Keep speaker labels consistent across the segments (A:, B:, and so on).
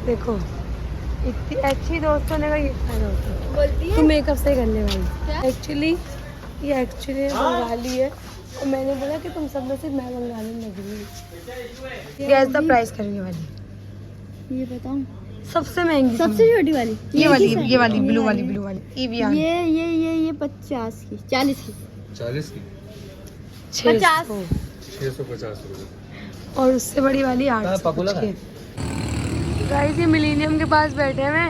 A: देखो इतनी अच्छी दोस्तों ने का ये फायदा होता है।
B: बोलती
A: तू मेकअप से करने वाली एक्चुअली ये बंगाली है और मैंने बोला कि तुम सब में से मैं बंगाली लग रही हूँ। गैस द प्राइस करने वाली
B: ये बताऊं
A: सबसे महंगी
B: सबसे छोटी वाली
A: ये वाली ब्लू वाली Evian
B: ये 50 की 40 की
C: 40 की 650 रुपए
A: और उससे बड़ी वाली 800 की। गाइस ये मिलेनियम के पास बैठे हैं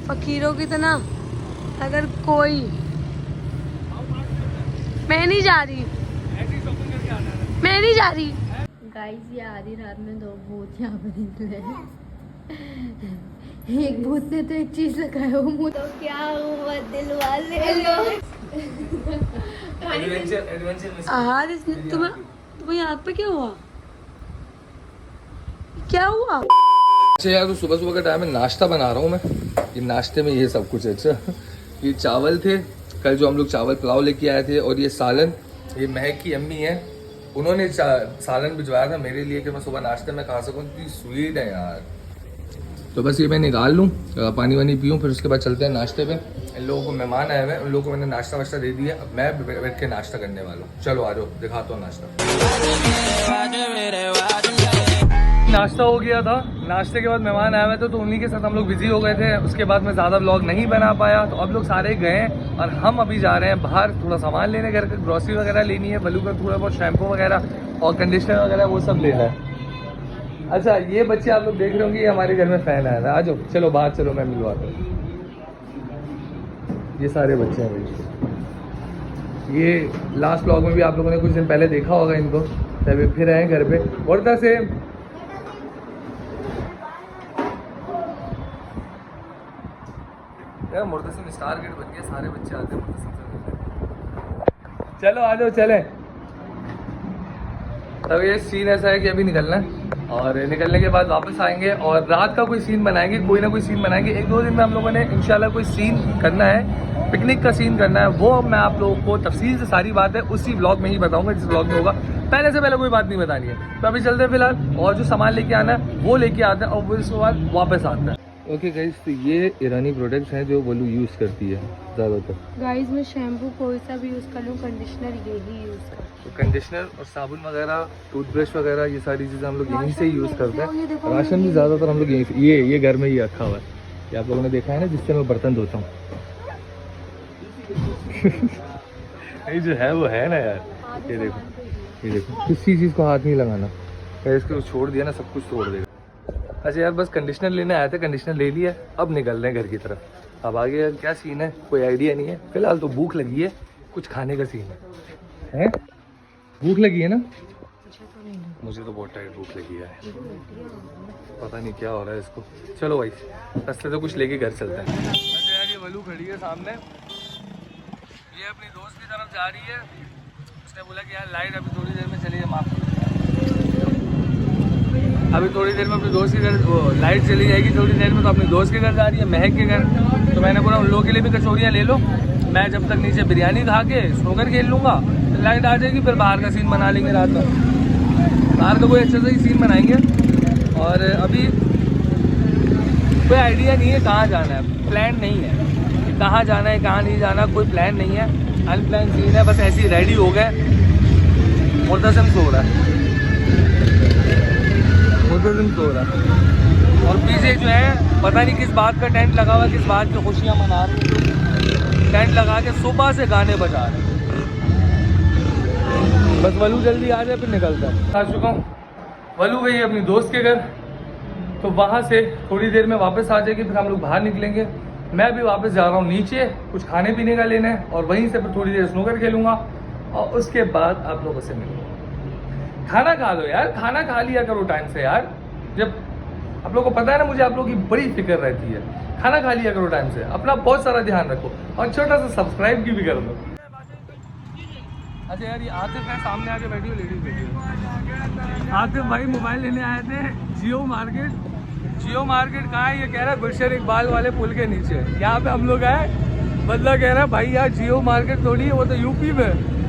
A: फकीरों की तरह। अगर कोई मैं नहीं जा रही
B: गाइस ये आधी रात में 2 भूत यहाँ पे निकले। एक भूत ने तो एक चीज लगाया वो मुंह तो क्या हुआ दिल वाले
A: आहार इसने तुम्हें हाथ पे क्या हुआ
C: अच्छा यार तो सुबह का टाइम है, नाश्ता बना रहा हूँ मैं। ये नाश्ते में ये सब कुछ है। अच्छा ये चावल थे कल जो हम लोग चावल पुलाव लेके आए थे, और ये सालन ये महक की अम्मी है, उन्होंने सालन भिजवाया था मेरे लिए कि मैं सुबह नाश्ते में खा सकूँ। इतनी स्वीट है यार। तो बस ये मैं निकाल लूँ, पानी वानी पीऊँ, फिर उसके बाद चलते हैं नाश्ते पे। इन लोगों को मेहमान आए हुए हैं, उन लोगों को मैंने नाश्ता वाश्ता दे दिया। अब मैं बैठ के नाश्ता करने वाला हूँ। चलो आ जाओ दिखाता हूँ नाश्ता। नाश्ता हो गया था, नाश्ते के बाद मेहमान आए हुए थे तो उन्हीं के साथ हम लोग बिजी हो गए थे। उसके बाद मैं ज़्यादा व्लॉग नहीं बना पाया। तो अब लोग सारे गए और हम अभी जा रहे हैं बाहर थोड़ा सामान लेने, घर का ग्रॉसरी वगैरह लेनी है, बलू का थोड़ा बहुत शैम्पू वगैरह और कंडीशनर वगैरह वो सब लेना है। अच्छा ये बच्चे आप लोग देख रहे होंगे, ये हमारे घर में फैन आया था। आ जाओ चलो बाहर चलो, मैं मिलवाता हूँ। ये सारे बच्चे हैं भाई। ये लास्ट व्लॉग में भी आप लोगों ने कुछ दिन पहले देखा होगा इनको, तभी फिर आए घर पे। वर्धा से यार मुर्तसिम स्टार गेट बन गया, सारे बच्चे आते हैं मुर्तसिम से। चलो आ जाओ चले। तब ये सीन ऐसा है कि अभी निकलना है और निकलने के बाद वापस आएंगे और रात का कोई सीन बनाएंगे, कोई ना कोई सीन बनाएंगे। 1-2 दिन में हम लोगों ने इंशाल्लाह कोई सीन करना है, पिकनिक का सीन करना है। वो मैं आप लोगों को तफसील से सारी बात है उसी व्लॉग में ही बताऊंगा जिस व्लॉग में होगा। पहले से पहले कोई बात नहीं बतानी है। तो अभी चलते हैं फिलहाल, और जो सामान लेके आना है वो लेके आते हैं और वो इसके बाद वापस आता है। ओके गाइस, तो ये ईरानी प्रोडक्ट्स हैं जो बोलू यूज़ करती है ज़्यादातर।
A: गाइस मैं शैम्पू कोई सा भी यूज़ कर लूँ, कंडीशनर यही यूज़ कर।
C: तो कंडीशनर और साबुन वगैरह, टूथब्रश वगैरह, ये सारी चीज़ें हम लोग यहीं से ही यूज़ करते हैं। राशन भी ज़्यादातर हम लोग यहीं से, ये घर में ही रखा हुआ है। ये आप लोगों ने देखा है ना, जिससे मैं बर्तन धोता हूँ। ये जो है वो है ना यार। ये देखो किसी चीज़ को हाथ नहीं लगाना, इसको छोड़ दिया ना सब कुछ तोड़ देगा। अच्छा यार बस कंडीशनर लेने आए थे, कंडीशनर ले लिया, अब निकल रहे हैं घर की तरफ। अब आगे यार क्या सीन है कोई आइडिया नहीं है। फिलहाल तो भूख लगी है, कुछ खाने का सीन है। भूख लगी है ना? मुझे तो बहुत टाइट भूख लगी है, पता नहीं क्या हो रहा है इसको। चलो भाई रास्ते से कुछ लेके घर चलते हैं। अच्छा यार ये वलू खड़ी है सामने, ये अपनी दोस्त की तरफ जा रही है। उसने बोला कि यार लाइट अभी थोड़ी देर में चली जाए, माफ अभी थोड़ी देर में अपने दोस्त के घर लाइट चली जाएगी थोड़ी देर में। तो अपने दोस्त के घर जा रही है, महक के घर। तो मैंने बोला उन लोगों के लिए भी कचौरियाँ ले लो, मैं जब तक नीचे बिरयानी खा के स्नूकर खेल लूँगा, तो लाइट आ जाएगी, फिर बाहर का सीन बना लेंगे रात में। बाहर का कोई अच्छा सा ही सीन बनाएंगे। और अभी कोई आइडिया नहीं है कहाँ जाना है, प्लान नहीं है कि कहाँ जाना है कहाँ नहीं जाना, कोई प्लान नहीं है, अनप्लान सीन है। बस ऐसे ही रेडी हो गए, मुर्तसिम सो रहा है, सो रहा है। और पीछे जो है पता नहीं किस बात का टेंट लगा हुआ है, किस बात की खुशियाँ मना रहे हैं। टेंट लगा के सुबह से गाने बजा रहे हैं। बस वलू जल्दी आ जाए फिर निकलता है। आ चुका हूँ, वलू गई है अपनी दोस्त के घर, तो वहाँ से थोड़ी देर में वापस आ जाएगी, फिर हम लोग बाहर निकलेंगे। मैं भी वापस जा रहा हूँ नीचे, कुछ खाने पीने का लेना है, और वहीं से फिर थोड़ी देर स्नूकर खेलूँगा और उसके बाद आप लोगों से मिलूँगा। खाना खा लो यार, खाना खा लिया करो टाइम से यार। जब आप लोगों को पता है ना मुझे आप लोगों की बड़ी फिक्र रहती है, खाना खा लिया करो टाइम से, अपना बहुत सारा ध्यान रखो और छोटा सा सब्सक्राइब की भी कर दो। अच्छा यार ये आतिफ है सामने आके बैठी हो, लेडीज बैठी हो। आतिफ भाई मोबाइल लेने आए थे जियो मार्केट। जियो मार्केट कहाँ है? ये कह रहा है गुलशन इकबाल वाले पुल के नीचे। यहाँ पे हम लोग आए, बदला कह रहा है भाई यार जियो मार्केट थोड़ी है, वो तो यूपी में।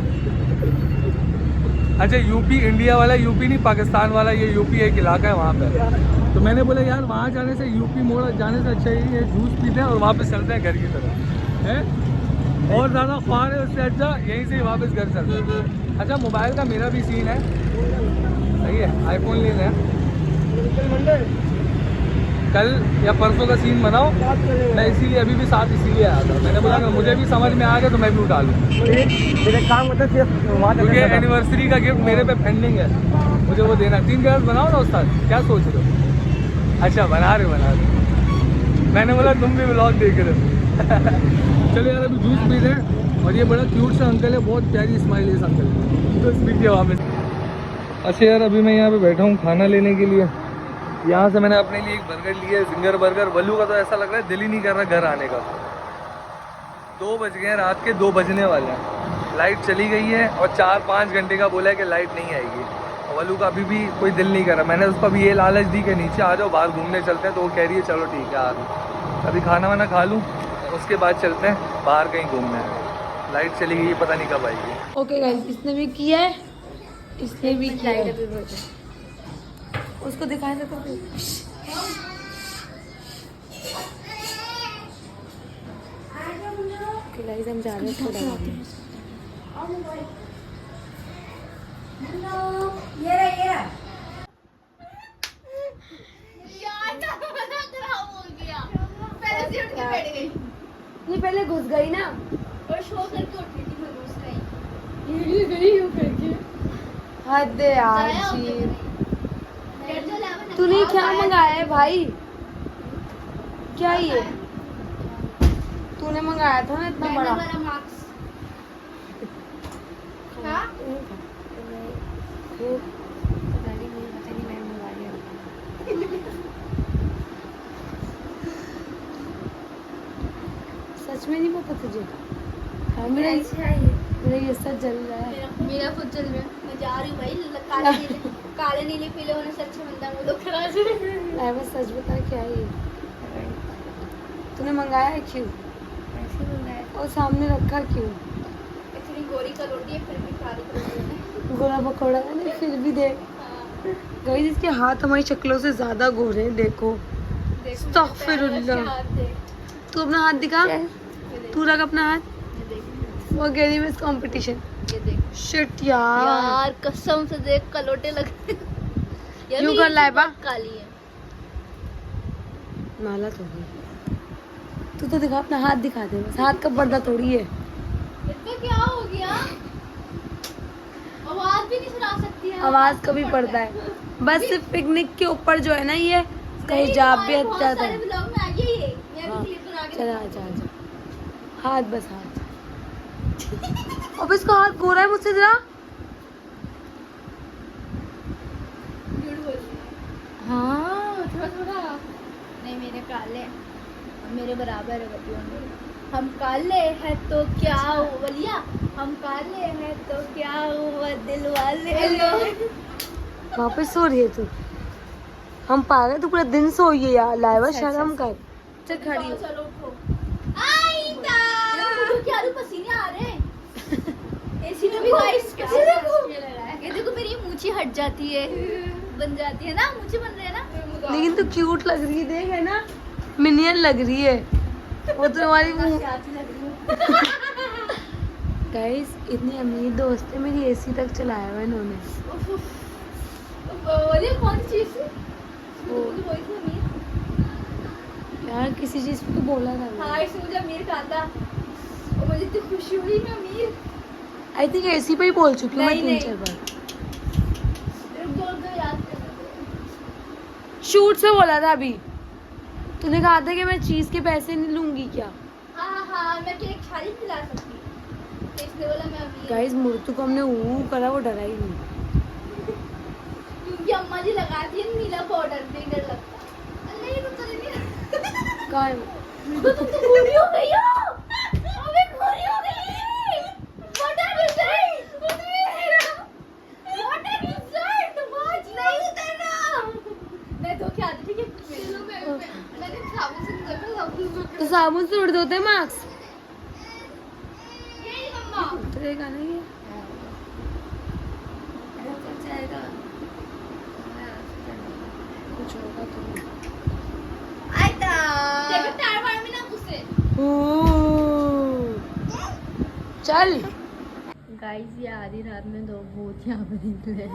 C: अच्छा यूपी इंडिया वाला, यूपी नहीं पाकिस्तान वाला, ये यूपी एक इलाका है वहाँ पे। तो मैंने बोला यार वहाँ जाने से यूपी मोड़ जाने से अच्छा ही है जूस पीते हैं और वापस चलते हैं घर की तरफ है। और ज़्यादा ख्वार है उससे अच्छा यहीं से ही वापस घर चलते हैं। अच्छा मोबाइल का मेरा भी सीन है, सही है, आईफोन लेना है। कल या परसों का सीन बनाओ, मैं इसीलिए अभी भी साथ इसीलिए आया था। मैंने बोला मुझे भी समझ में आ गया तो मैं भी उठा लूँ, क्योंकि एनिवर्सरी का गिफ्ट मेरे पे पेंडिंग है, मुझे वो देना। 3 गिलास बनाओ ना उस्ताद, क्या सोच रहे हो? अच्छा बना रहे। मैंने बोला तुम भी व्लॉग देख रहे हो। चलो यार अभी जूस पी रहे हैं और ये बड़ा क्यूट सा अंकल है, बहुत प्यारी स्माइल है इस अंकल की, तो पीजिए वापस। अच्छा यार अभी मैं यहाँ पे बैठा हूँ खाना लेने के लिए। यहाँ से मैंने अपने लिए एक बर्गर लिया है, जिंगर बर्गर। वल्लू का तो ऐसा लग रहा है दिल ही नहीं कर रहा घर आने का। 2 बज गए हैं, रात के 2 बजने वाले हैं। लाइट चली गई है और 4-5 घंटे का बोला है कि लाइट नहीं आएगी। वल्लू का अभी भी कोई दिल नहीं कर रहा। मैंने उसको अभी ये लालच दी कि नीचे आ जाओ बाहर घूमने चलते हैं, तो वो कह रही है चलो ठीक है आ रही। अभी खाना वाना खा लूँ उसके बाद चलते हैं बाहर कहीं घूमने। लाइट चली गई, पता नहीं कब आएगी।
A: ओके गाइस, इसने भी किया है, इसने भी किया है। उसको दिखाया था तो गाइस हम जा रहे हैं थोड़ा ये पहले घुस गई ना
B: और शो करके उठ रही थी, मैं घुस गई।
A: ये गई हो करके। हद है यार
B: जाया हो
A: जी।
B: गया।
A: तूने क्या मंगाया है भाई? क्या ये तूने मंगाया था ना इतना बड़ा?
B: मेरा मार्क्स हाँ?
A: सच में नहीं पता तुझे? हाँ मेरा ये सच जल रहा है।
B: मेरा खुद चल रहा है। मैं जा रही हूँ भाई। काले नीले पीले होने से अच्छा बनता है वो लोग खराब है।
A: बस सच बता क्या है ये तूने मंगाया है? क्यों
B: ऐसे मंगाया?
A: और सामने रखा क्यों?
B: इतनी गोरी का रोटी है फिर भी काली करोगी।
A: गोरा पकौड़ा है ना, फिर भी देख गाइस इसके हाथ हमारी शक्लों से ज्यादा गोरे हैं। देखो अस्तगफिरुल्लाह। तू अपना हाथ दिखा, तू रख अपना हाथ। वो कह रही मिस कंपटीशन।
B: ये देख
A: शिट यार
B: यार कसम से देख कलोटे लग यार
A: यूं कर लाइबा
B: काली है।
A: माला तो गई। तू तो दिखा अपना हाथ, दिखा दे बस। हाथ का पर्दा थोड़ी है।
B: इसमें क्या हो गया? आवाज भी नहीं सुना सकती है।
A: आवाज कभी पड़ता है बस सिर्फ पिकनिक के ऊपर जो है ना, ये कहीं जा भी अच्छा था। हाँ चला आजा आजा। हाथ बस हाथ। अब इसका हाथ गोरा है मुझसे जरा। हाँ
B: थोड़ा थोड़ा नहीं, मेरे काले हैं, मेरे बराबर है बतियों। हम काले हैं तो क्या वलिया, हम काले हैं तो क्या हुआ दिल वाले।
A: वापस सो रही है तू? हम पागल, तू पूरा दिन सोई है यार। लाइवा शर्म कर। चल खड़ी हो।
B: चलो उठो। मुझे क्या पसीने आ रहे हैं। एसी में भी गाइस ये देखो मेरी मूंछी हट जाती है, बन जाती है ना, मूंछी बन रही है ना।
A: लेकिन तू क्यूट लग रही है, देख है ना, मिनियन लग रही है वो तो। हमारी गाइस इतनी अमीर दोस्त है मेरी, एसी तक चलाया हुआ इन्होंने।
B: ये कौन चीज है?
A: वो यार किसी चीज पे तो बोला था।
B: हाँ इसने मुझे अमीर कहा था और मुझे इतनी खुशी हुई मैं अमीर।
A: आई थिंक एसी पे ही बोल चुकी हूँ मैं
B: नहीं,
A: 3-4 बार।
B: याद कर।
A: शूट से बोला था अभी। तूने कहा था कि मैं चीज के पैसे नहीं लूंगी क्या?
B: हाँ मैं केक खाली खिला सकती। इसने बोला मैं अमीर।
A: गाइस मुर्तू को हमने ऊ करा, वो डरा ही नहीं।
B: क्योंकि अम्मा जी लगाती है नीला पाउडर, नहीं डर लगता। अल्लाह ये तो चले नहीं।
A: कहाँ है?
B: तुम तो गोरी हो गई हो। अबे गोरी हो गई। What are you saying? What are you saying? तुम नहीं उतरना। मैं धो के आती, ठीक है? मैंने साबुन से निकलकर
A: तो साबुन से उड़ होते हैं मार्क्स।
B: यही मम्मा
A: उतरेगा नहीं ये। कुछ होगा तो।
B: देखो टायर वायर में ना घुसे।
A: चल
B: गाइस ये आधी रात में 2 भूत यहाँ पे निकले।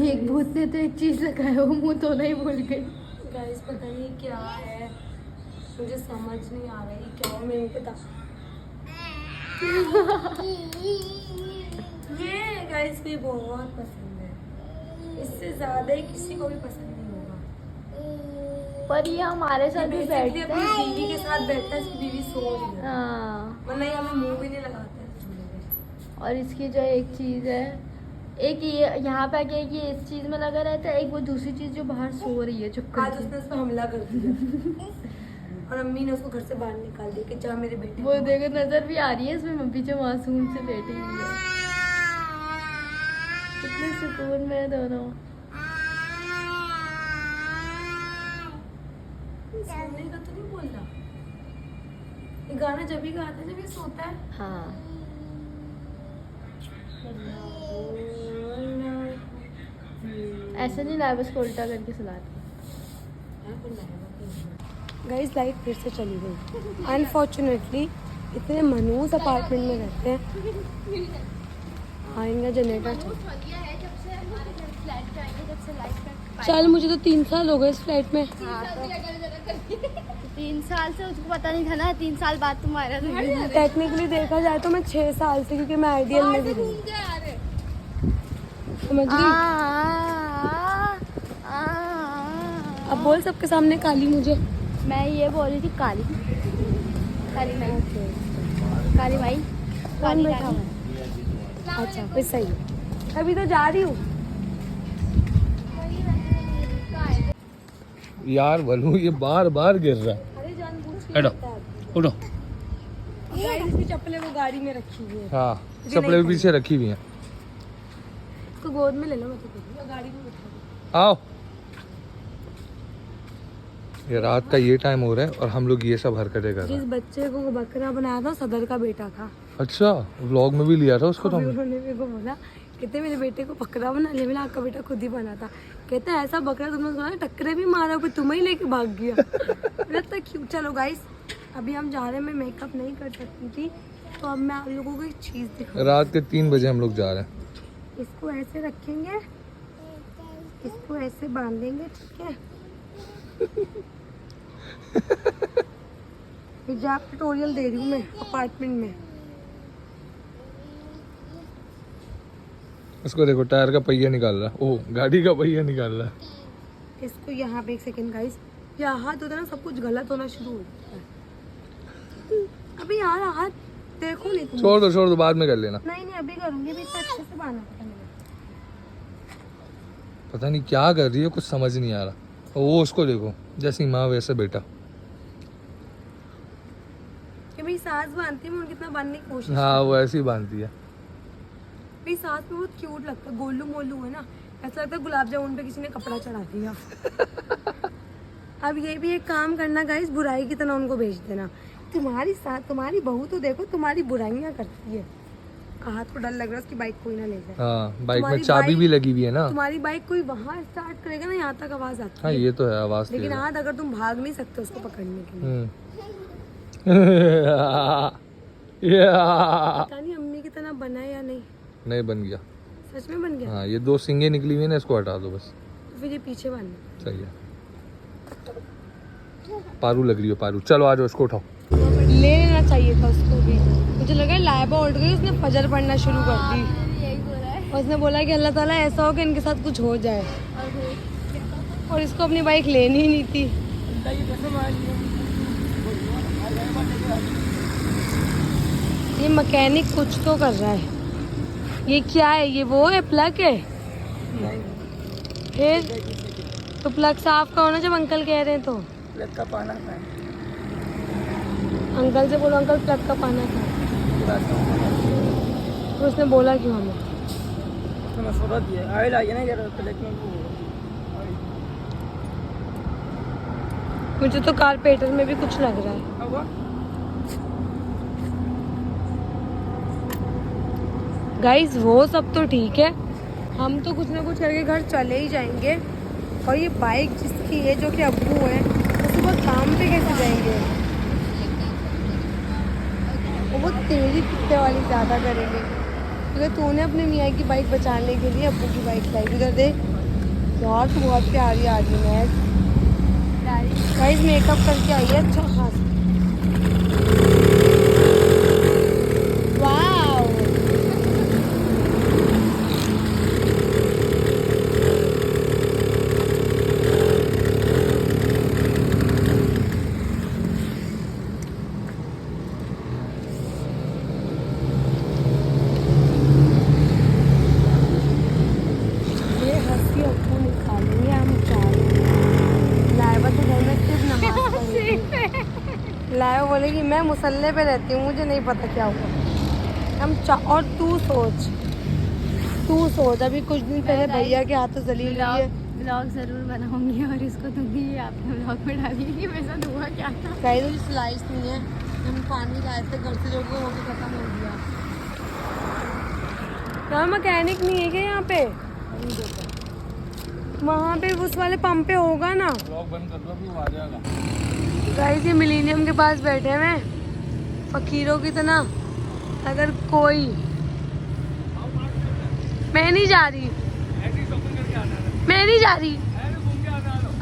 B: एक भूत ने तो एक चीज लगाया, वो मुंह धोना ही भूल गई।
A: गाइस पता नहीं क्या है, मुझे समझ नहीं आ रहा है क्या है। मेरे को पता ये गाइस भी बहुत पसंद है, इससे ज्यादा ही किसी को भी पसंद नहीं होगा।
B: पर ये हमारे साथ भी
A: बेसिकली
B: बैठता
A: अपनी
B: है।
A: बीवी के साथ बैठता है, इसकी बीवी सो रही है,
B: हाँ।
A: वरना ये हमें मुंह भी नहीं लगाते हैं झूले पे।
B: और इसकी जो एक चीज है, एक ये यहाँ पे आके ये इस चीज में लगा रहता है, एक वो दूसरी चीज जो बाहर सो रही है चुप
A: आज
B: करके।
A: उसने उस पर हमला कर दिया और अम्मी ने उसको घर से बाहर निकाल दिया कि जा मेरे बेटे
B: वो
A: को।
B: देखो नजर भी आ रही है इसमें, पीछे मासूम से बैठी हुई है। कितने सुकून में है दोनों।
A: सोने का तो नहीं बोल रहा, ये गाना जब भी गाता है जब ये सोता है।
B: हाँ। ऐसा नहीं लाया, बस को उल्टा करके सुलाती।
A: गाइस लाइट फिर से चली गई अनफॉर्चुनेटली। इतने मनहूस अपार्टमेंट में रहते हैं। हाँ इनका जनरेटर चल, मुझे तो 3 साल हो गए इस फ्लैट में।
B: 3 साल से उसको पता नहीं था ना, 3 साल बाद तुम्हारा
A: टेक्निकली देखा जाए तो मैं 6 साल से, क्योंकि मैं आइडियल में भी रही। समझ गई? अब बोल सबके सामने काली मुझे।
B: मैं ये बोल रही थी काली काली माई, काली माई,
A: कौन
B: काली
A: बैठा हुआ
B: रानी।
A: है? अच्छा फिर सही है, अभी तो जा रही हूँ।
C: यार वलू ये बार बार गिर रहा है।
A: अरे जानबूझ के
C: हटो,
A: करता है।
C: उठो।
A: गाइस इसकी चप्पलें वो गाड़ी में रखी हुई है,
C: हाँ
A: मुझे
C: चप्पलें
A: नहीं
C: पीछे रखी हुई हैं।
A: इसको गोद में ले लो, मैं तो कहती हूँ गाड़ी में बैठा दो।
C: आओ। ये रात का ये टाइम हो रहा है और हम लोग ये सब हरकतें कर रहे
A: जिस
C: हैं।
A: बच्चे को बकरा बनाया था सदर का बेटा था।
C: अच्छा व्लॉग में भी लिया था उसको तो
A: अभी
C: हमने।
A: उन्होंने मेरे को बोला, कहते मेरे बेटे को बकरा बना लिया। मैंने आपका बेटा खुद ही बना था। कहते ऐसा बकरा तुमने सुना, टक्करे भी मारा, फिर तुम्हें ही लेके भाग गया। मेरा तो क्यों। चलो गाइस अभी हम जा रहे हैं, मैं मेकअप नहीं कर सकती थी तो अब मैं आप लोगों को एक चीज़ दिखाऊँ।
C: रात के 3 बजे हम लोग जा रहे हैं।
A: इसको ऐसे रखेंगे, इसको ऐसे बांधेंगे, ठीक है। हिजाब ट्यूटोरियल दे रही हूँ मैं अपार्टमेंट में।
C: उसको देखो टायर का पहिया निकाल रहा है, ओह गाड़ी का पहिया निकाल रहा है।
A: इसको यहाँ पे एक सेकेंड गाइस, यहाँ हाथ होता है ना सब कुछ गलत होना शुरू हो जाता है। अभी यार हाथ देखो नहीं तुम।
C: छोड़ दो बाद में कर लेना।
A: नहीं अभी करूँगी, अभी इतना अच्छे से बांधा था मैंने।
C: पता नहीं क्या कर रही है, कुछ समझ नहीं आ रहा। वो उसको देखो, जैसी माँ वैसे बेटा।
A: कि भाई सास बांधती है, मैं उनकी इतना बांधने की कोशिश।
C: हाँ वो ऐसी ही बांधती है।
A: भाई सास में बहुत क्यूट लगता है, गोलू मोलू है ना, ऐसा लगता है गुलाब जामुन पे किसी ने कपड़ा चढ़ा दिया। अब ये भी एक काम करना गाइस, बुराई की तरह उनको भेज देना। तुम्हारी सास, तुम्हारी बहू तो देखो तुम्हारी बुराइयां करती है। कहा तो डर लग रहा है उसकी बाइक कोई ना ले जाए।
C: हाँ बाइक में
A: तुम्हारी
C: चाबी
A: बाइक-
C: भी लगी हुई है ना।
A: तुम्हारी बाइक कोई वहाँ स्टार्ट करेगा ना, यहाँ तक आवाज आती
C: हाँ
A: है।
C: ये तो है, आवाज
A: लेकिन
C: तेज है।
A: हाथ अगर तुम भाग नहीं सकते उसको पकड़ने के लिए। पता नहीं अम्मी की तरह बना है या नहीं।
C: नहीं बन गया।
A: सच में बन गया।
C: हाँ ये 2 सींगें निकली हुई है ना, इसको हटा दो बस।
A: तो फिर ये पीछे बांधना।
C: सही है। पारू लग रही हो पारू, चलो आ जाओ इसको उठाओ।
A: ले लेना चाहिए था उसको भी। मुझे लगा लाइबा उठ गई, उसने फजर पढ़ना शुरू कर दी।
B: यही बोला है।
A: और उसने बोला कि अल्लाह ताला ऐसा हो कि इनके साथ कुछ हो जाए, और इसको अपनी बाइक लेनी ही नहीं थी। ये मैकेनिक कुछ तो कर रहा है। ये क्या है, ये वो है, प्लग है? फिर तो प्लग साफ का होना जब अंकल कह रहे हैं तो।
D: प्लग का पाना था।
A: अंकल से बोलो अंकल प्लग का पाना था। तो उसने बोला क्यों हमें?
D: तो मशवरा दिया, ऑयल आई है ना जरा प्लग में वो।
A: मुझे तो कारपेटर में भी कुछ लग रहा है।
D: हुआ
A: गाइस वो सब तो ठीक है, हम तो कुछ ना कुछ करके घर चले ही जाएंगे। और ये बाइक जिसकी है, जो कि अब्बू है, वो सुबह काम पे कैसे जाएंगे? वो तेरी कुत्ते वाली ज़्यादा करेंगे, क्योंकि तूने अपने मियाँ की बाइक बचाने के लिए अब्बू की बाइक लाई। उधर देख यार, तू बहुत प्यारी आदमी है। गाइस मेकअप करके आई है अच्छा खास। वाओ, ये हंसी अब्बू निकालेंगे हम चाय। लाइबा तो घर में सिर्फ नमाज पढ़ेगी। लाइबा बोलेगी मैं मुसल्ले पे रहती हूँ, मुझे नहीं पता क्या हुआ। हम और तू सोच अभी कुछ दिन पहले भैया के हाथों जलील हुई है।
B: ब्लॉग जरूर बनाऊंगी और इसको दूंगी, आपने ब्लॉग में डालेगी। मेरे साथ हुआ क्या था?
A: कहीं तो स्लाइस नहीं है, हम पानी लाए थे घर से, जो कि वो भी खत्म हो गया। यहाँ मैकेनिक नहीं है क्या यहाँ पे? वहाँ पे उस वाले पंप पे होगा ना।
C: ब्लॉग बंद कर दो, अभी वो आ जाएगा।
A: गाइस ये मिलेनियम के पास बैठे हुए हैं फकीरों की तरह। अगर कोई, मैं नहीं जा रही, मैं नहीं जा रही,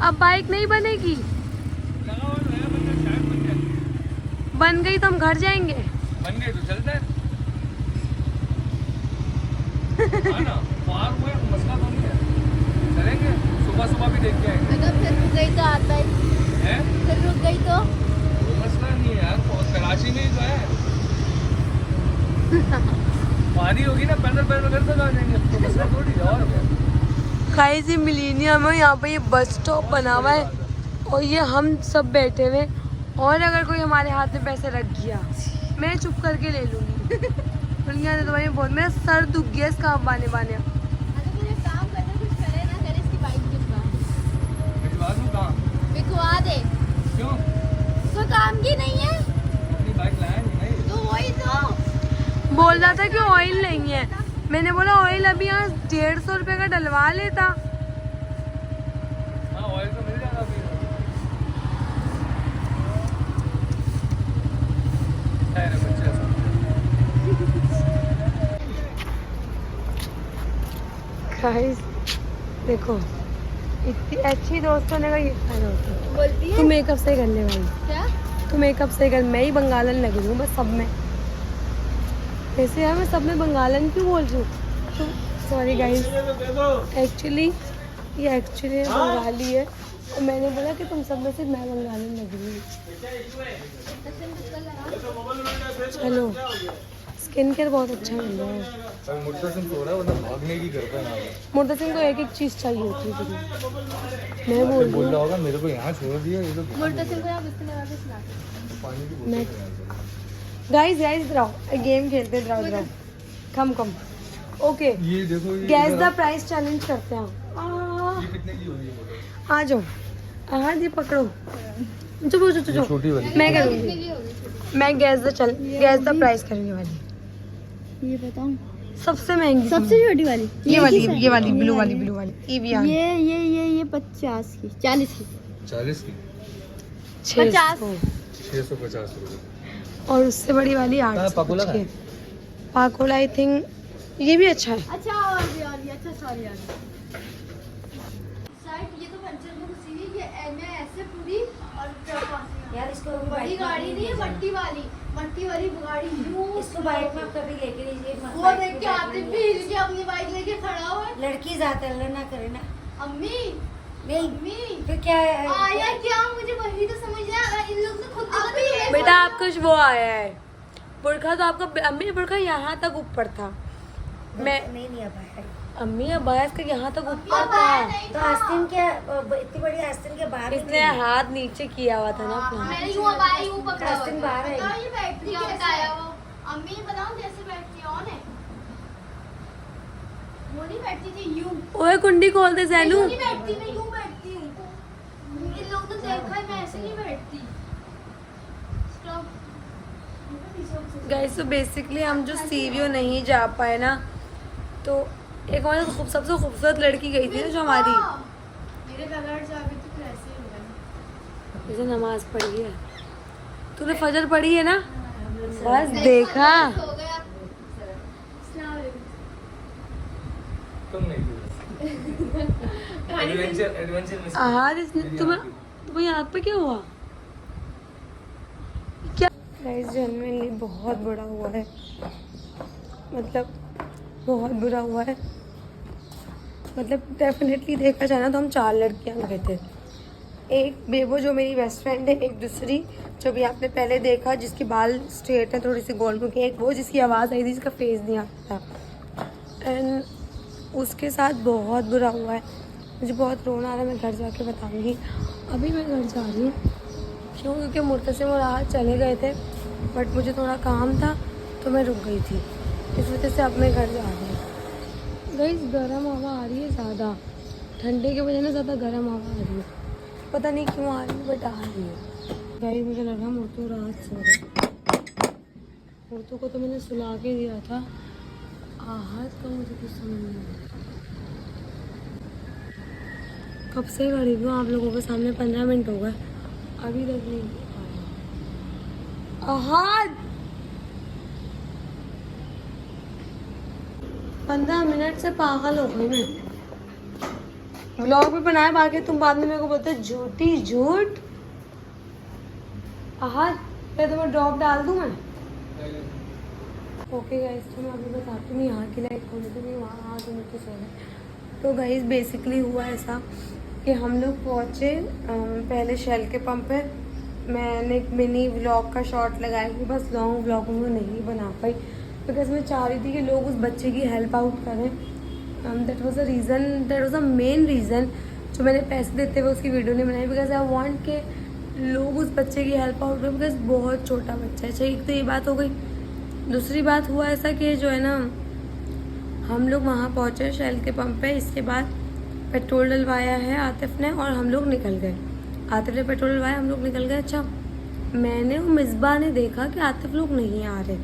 A: अब बाइक नहीं बनेगी। बन गई तो हम घर जाएंगे।
C: बन गए तो चलते हैं। हाँ ना, पार हुए मसला तो नहीं है, चलेंगे। सुबह सुबह भी देख के आएंगे।
B: अगर फिर रुक गई तो आता है, फिर रुक गई तो
C: कोई मसला नहीं है यार, कराची में ही तो है। पानी होगी ना, पैदल पैदल घर तक आ जाएंगे, तो मसला थोड़ी है। और क्या?
A: गाइस ये मिलेनियम है, यहाँ पे ये बस स्टॉप बना हुआ है और ये हम सब बैठे हुए। और अगर कोई हमारे हाथ में पैसे रख गया, मैं चुप करके ले लूँगी। दुनिया ने तो भाई बहुत, मेरा सर दुख गया इसका बाने बाने।
B: अगर मेरे काम करने कुछ करे ना करे, इसकी बाइक भिजवा
C: भिजवा दूँ कहाँ?
B: बिकवा दे।
C: क्यों?
B: कोई काम की नहीं है
C: अपनी बाइक लाया नहीं?
B: तो वही तो
A: बोल रहा था कि ऑयल नहीं है। मैंने बोला ऑयल अभी यहाँ 150 रुपये का डलवा लेता।
C: हाँ ऑयल तो मिल जाएगा अभी। अरे बच्चे
A: गाइस देखो, इतनी अच्छी दोस्तों ने का ये फायदा होता है।
B: बोलती
A: तू मेकअप सही करने वाली,
B: क्या?
A: तू मेकअप सही कर। मैं ही बंगालन लग रही हूँ बस सब में। वैसे यार मैं सब में बंगालन क्यों बोल रही हूँ? सॉरी गाइस, एक्चुअली ये बंगाली है और मैंने बोला कि तुम सब में से मैं बंगालन लग रही हूँ। चलो स्किन केयर बहुत अच्छा मिल रहा है।
C: मुर्दा सिंह सो रहा है, वरना भागने की करता है।
A: मुर्दा सिंह को एक एक चीज़ चाहिए होती है। मैं बोल
C: बोल
A: रही
C: रहा
A: हूँ
C: होगा मेरे को यहाँ छोड़ दिया, ये लोग
B: मुर्दा सिंह को यहाँ बिस्तर लगा के सुना।
C: पानी की
A: मैं
C: बोतल
A: गाइस इधर आओ, गेम खेलते हैं। इधर आओ, कम ओके।
C: ये देखो, ये
A: गैस द प्राइस चैलेंज करते हैं।
C: ये कितने की होगी बोलो?
A: आ जाओ, हाँ जी पकड़ो। चुप
C: छोटी वाली
A: मैं करूँगी, मैं गैस द प्राइस करने वाली।
B: ये बताऊं,
A: सबसे महंगी
B: सबसे छोटी वाली
A: ये वाली ब्लू वाली EVR
B: ये 50 की 40 की
C: 40 की
A: 600
C: 650 रुपये।
A: और उससे बड़ी वाली 800
C: पाकोला
A: की। पाकोला आई थिंक ये भी अच्छा है।
B: अच्छा और भी अच्छा सॉरी यार साइड ये तो पंचर में घुसी हुई है मैं ऐसे पूरी और
E: यार इसको
B: बड़ी गाड़ी नहीं है मट्टी वाली गाड़ी
E: इसको बाइक में आप कभी लेके लीजिए मत।
B: वो देख के आते भील के अपनी बाइक लेके खड़ा हुआ है।
E: लड़की ज्यादा ना करे ना।
B: अम्मी
E: नहीं
B: अम्मी
E: फिर क्या है?
B: आया क्या मुझे वही तो समझ नहीं आ रहा इन लोग ने खुद
A: बेटा आपका वो आया है बुरखा, तो आपका अम्मी बुरखा यहाँ तक ऊपर था। मैं
E: नहीं अब है।
A: अम्मी अब्बास का यहाँ तक ऊपर था,
E: तो आस्तीन क्या इतनी बड़ी आस्तीन के बाहर
A: इसने हाथ नीचे किया हुआ था ना अपना।
B: मैंने यूं अबाई यूं पकड़ा हुआ
E: आस्तीन बाहर है।
B: बताओ ये बैटरी क्या बताया वो अम्मी बताओ जैसे बैटरी ऑन है वो नहीं बैठती थी यूं
A: ओए कुंडी खोल दे जैनू।
B: नहीं बैठती मैं यूं बैठती हूँ इन लोग ने देखा है मैं ऐसे नहीं बैठती। स्टॉप
A: गाइस तो बेसिकली हम जो सीवीओ नहीं जा पाए ना, तो एक हमारी सबसे खूबसूरत लड़की गई थी ना जो हमारी,
B: मेरे बगैर चाबी तो कैसे होगा?
A: जैसे नमाज पढ़ी है तूने, फजर पढ़ी है ना, बस देखा।
B: हो गया। अस्सलाम वालेकुम।
C: तुम नहीं एडवेंचर में
A: आज तुम्हें आग पे क्या हुआ? क्या गाइस, जेन्युइनली बहुत बुरा हुआ है, मतलब बहुत बुरा हुआ है। मतलब डेफिनेटली देखा जाए ना तो हम 4 लड़कियां गए थे। एक बेबो जो मेरी बेस्ट फ्रेंड है, एक दूसरी जो भी आपने पहले देखा जिसके बाल स्ट्रेट है थोड़ी सी गोल मुखी, एक वो जिसकी आवाज़ आई थी जिसका फेस नहीं आता था। एंड उसके साथ बहुत बुरा हुआ है। मुझे बहुत रोना आ रहा है, मैं घर जाके बताऊंगी। अभी मैं घर जा रही हूँ, क्यों? क्योंकि मुर्तसिम और राहत चले गए थे, बट मुझे थोड़ा काम था तो मैं रुक गई थी, इस वजह से अब मैं घर जा रही हूँ। गाइस गर्म हवा आ रही है ज़्यादा, ठंडे के वजह से ज़्यादा गर्म हवा आ रही है, पता नहीं क्यों आ रही है, बट आ रही है। गाइस मुझे लगा मुर्तू रात सो गई। मुर्तू को तो मैंने सुला के दिया था, आहत का मुझे कुछ समझ नहीं आ रहा। कब से खड़ी हूँ आप लोगों के सामने, 15 मिनट हो गए, अभी तक नहीं आया। आहत 15 मिनट से पागल हो गई मैं। व्लॉग भी बनाया, बाकी तुम बाद में मेरे को बोलते झूठी झूठ। आहत मैं तुम्हें ड्रॉप डाल दूँ मैं? ओके गाइस, तो मैं अभी बताती हूँ यहाँ की लाइट खोली थी, वहाँ तो मुझे सो गए। तो गाइस बेसिकली हुआ ऐसा कि हम लोग पहुँचे पहले शेल के पंप पे। मैंने एक मिनी व्लॉग का शॉट लगाया कि बस लॉन्ग व्लॉग में नहीं बना पाई, बिकॉज मैं चाह रही थी कि लोग उस बच्चे की हेल्प आउट करें। That was a reason, that was a main reason जो मैंने पैसे देते हुए उसकी वीडियो नहीं बनाई, बिकॉज आई वांट के लोग उस बच्चे की हेल्प आउट करें, बिकॉज बहुत छोटा बच्चा है। अच्छा, एक तो ये बात हो गई। दूसरी बात हुआ ऐसा कि जो है ना, हम लोग वहाँ पहुँचे शेल के पंप पे, इसके बाद पेट्रोल डलवाया है आतिफ ने और हम लोग निकल गए। आतिफ ने पेट्रोल डलवाया, हम लोग निकल गए। अच्छा, मैंने और मिसबा ने देखा कि आतिफ लोग नहीं आ रहे,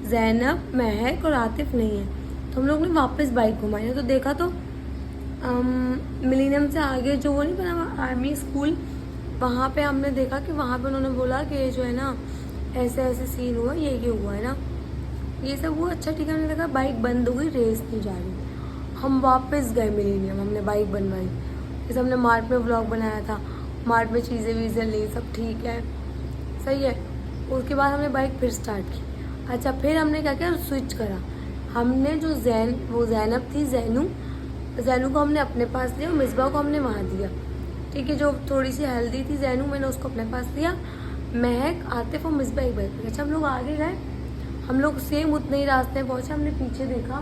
A: ज़ैनब, महक और आतिफ नहीं है, तो हम लोग ने वापस बाइक घुमाई। तो देखा तो मिलीनियम से आगे जो वो नहीं बना हुआ आर्मी स्कूल, वहाँ पे हमने देखा कि वहाँ पे उन्होंने बोला कि जो है ना ऐसे ऐसे सीन हुआ, ये हुआ है ना, ये सब हुआ। अच्छा ठीक है, हमने देखा बाइक बंद हो गई, रेस नहीं जा रही। हम वापस गए मिलीनियम, हमने बाइक बनवाई। जैसे हमने मार्ट में व्लॉग बनाया था, मार्ट में चीज़ें वीज़ें ली, सब ठीक है, सही है। उसके बाद हमने बाइक फिर स्टार्ट की। अच्छा, फिर हमने क्या किया, स्विच करा। हमने जो वो ज़ैनब थी, ज़ैनू को हमने अपने पास लिया और मिसबा को हमने वहाँ दिया। ठीक है, जो थोड़ी सी हेल्दी थी ज़ैनू, मैंने उसको अपने पास दिया। महक, आतिफ और मिसबा एक बाइक पे। अच्छा, हम लोग आगे गए, हम लोग सेम उतने ही रास्ते में पहुँचे। हमने पीछे देखा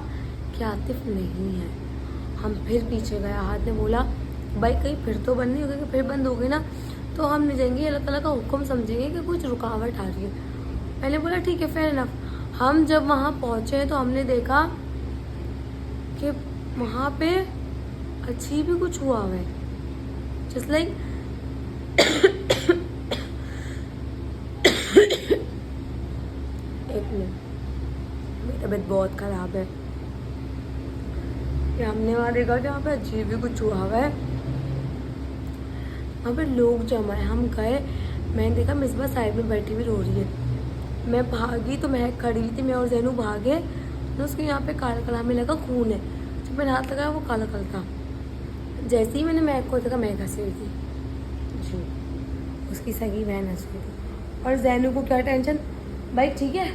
A: कि आतिफ नहीं है, हम फिर पीछे गए। हाथ ने बोला बाइक कहीं फिर तो बंद नहीं हो गई, फिर बंद हो गई ना तो हम नहीं जाएंगे, अल्लाह ताला का हुक्म समझेंगे कि कुछ रुकावट आ रही है। मैंने बोला ठीक है, फेयर इनफ। हम जब वहाँ पहुँचे तो हमने देखा कि वहाँ पे अजीब ही कुछ हुआ है, जस्ट लाइक एक मिनट, मेरी तबीयत बहुत ख़राब है। कि हमने वहाँ देखा कि वहाँ पे अजीब ही कुछ हुआ है, वहाँ पे लोग जमा है। हम गए, मैंने देखा मिसबा साइड में बैठी हुई रो रही है। मैं भागी तो महक खड़ी थी, मैं और ज़ैनू भागे तो उसके यहाँ पे काला काला में लगा खून है। जब मैंने हाथ लगाया वो काला काला था। जैसे ही मैंने महक को देखा, महक हंस रही थी जी, उसकी सगी बहन हंस रही थी। और ज़ैनू को क्या टेंशन, बाइक ठीक है,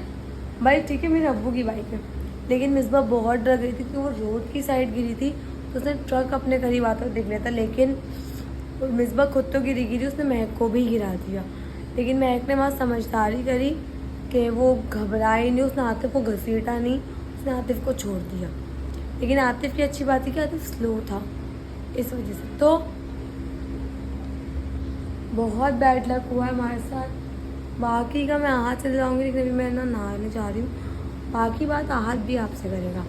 A: बाइक ठीक है, मेरे अब्बू की बाइक है। लेकिन मिसबा बहुत डर गई थी कि वो रोड की साइड गिरी थी तो उसने ट्रक अपने करीब आता दिख रहा था। लेकिन मिसबा खुद तो गिरी, उसने महक को भी गिरा दिया। लेकिन महक ने वहाँ समझदारी करी कि वो घबराई नहीं, उसने आतिफ को घसीटा नहीं, उसने आतिफ को छोड़ दिया। लेकिन आतिफ की अच्छी बात थी कि आतिफ स्लो था, इस वजह से तो बहुत बैड लक हुआ है हमारे साथ। बाकी का मैं आहत से जाऊँगी, लेकिन अभी मैं ना नहाने जा रही हूँ। बाकी बात आहत भी आपसे करेगा।